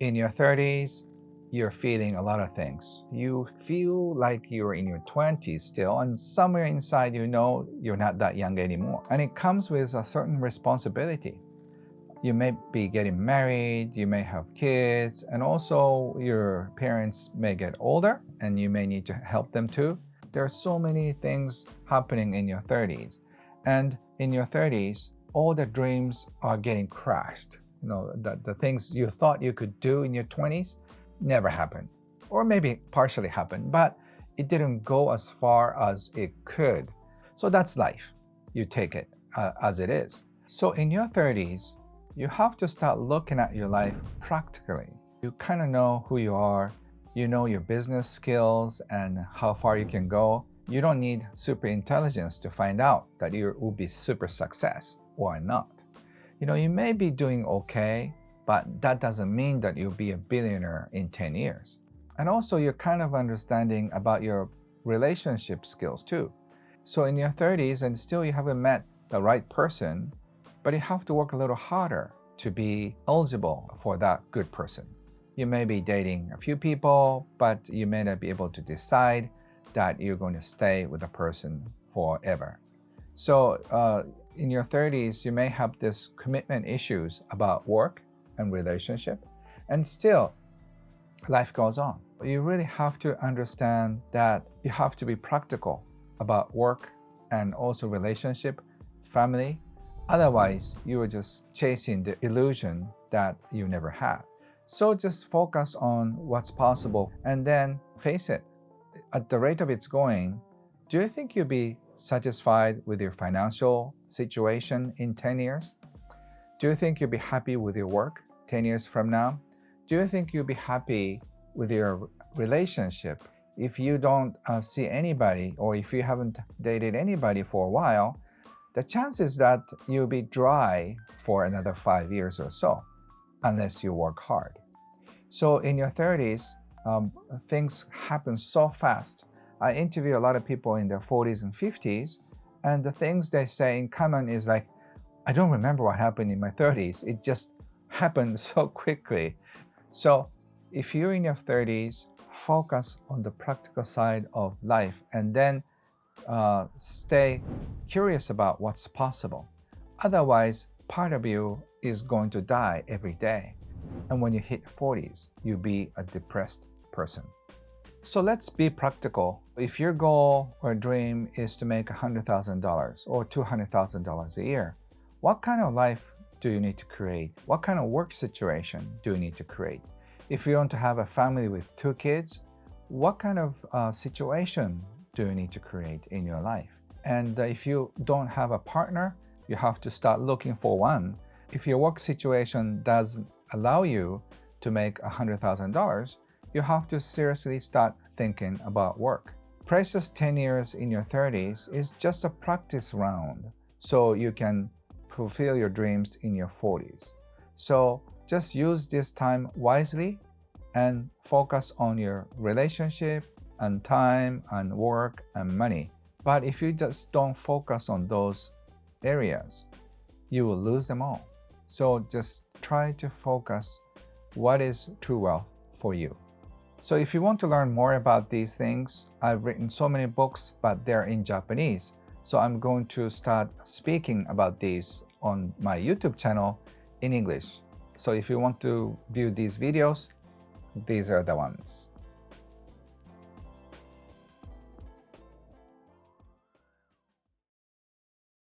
In your 30s, you're feeling a lot of things. You feel like you're in your 20s still, and somewhere inside you know you're not that young anymore. And it comes with a certain responsibility. You may be getting married, you may have kids, and also your parents may get older and you may need to help them too. There are so many things happening in your 30s. And in your 30s, all the dreams are getting crashed. The things you thought you could do in your 20s never happened, or maybe partially happened, but it didn't go as far as it could. So that's life. You take it as it is. So in your 30s, you have to start looking at your life practically. You kind of know who you are, you know your business skills and how far you can go. You don't need super intelligence to find out that you will be super success or not. You may be doing okay, but that doesn't mean that you'll be a billionaire in 10 years. And also you're kind of understanding about your relationship skills too. So in your 30s and still you haven't met the right person, but you have to work a little harder to be eligible for that good person. You may be dating a few people, but you may not be able to decide that you're going to stay with a person forever. So in your 30s, you may have this commitment issues about work and relationship, and still life goes on. You really have to understand that you have to be practical about work and also relationship, family. Otherwise, you are just chasing the illusion that you never had. So just focus on what's possible and then face it. At the rate of it's going, do you think you'll be satisfied with your financial situation in 10 years? Do you think you'll be happy with your work 10 years from now? Do you think you'll be happy with your relationship if you don't see anybody, or if you haven't dated anybody for a while? The chances that you'll be dry for another 5 years or so, unless you work hard. So in your 30s, things happen so fast. I interview a lot of people in their 40s and 50s, and the things they say in common is like, I don't remember what happened in my 30s. It just happened so quickly. So if you're in your 30s, focus on the practical side of life and then stay curious about what's possible. Otherwise, part of you is going to die every day. And when you hit 40s, you'll be a depressed person. So let's be practical. If your goal or dream is to make $100,000 or $200,000 a year, what kind of life do you need to create? What kind of work situation do you need to create? If you want to have a family with 2 kids, what kind of situation do you need to create in your life? And if you don't have a partner, you have to start looking for one. If your work situation doesn't allow you to make $100,000, you have to seriously start thinking about work. Precious 10 years in your 30s is just a practice round, so you can fulfill your dreams in your 40s. So just use this time wisely and focus on your relationship and time and work and money. But if you just don't focus on those areas, you will lose them all. So just try to focus what is true wealth for you. So if you want to learn more about these things, I've written so many books, but they're in Japanese. So I'm going to start speaking about these on my YouTube channel in English. So if you want to view these videos, these are the ones.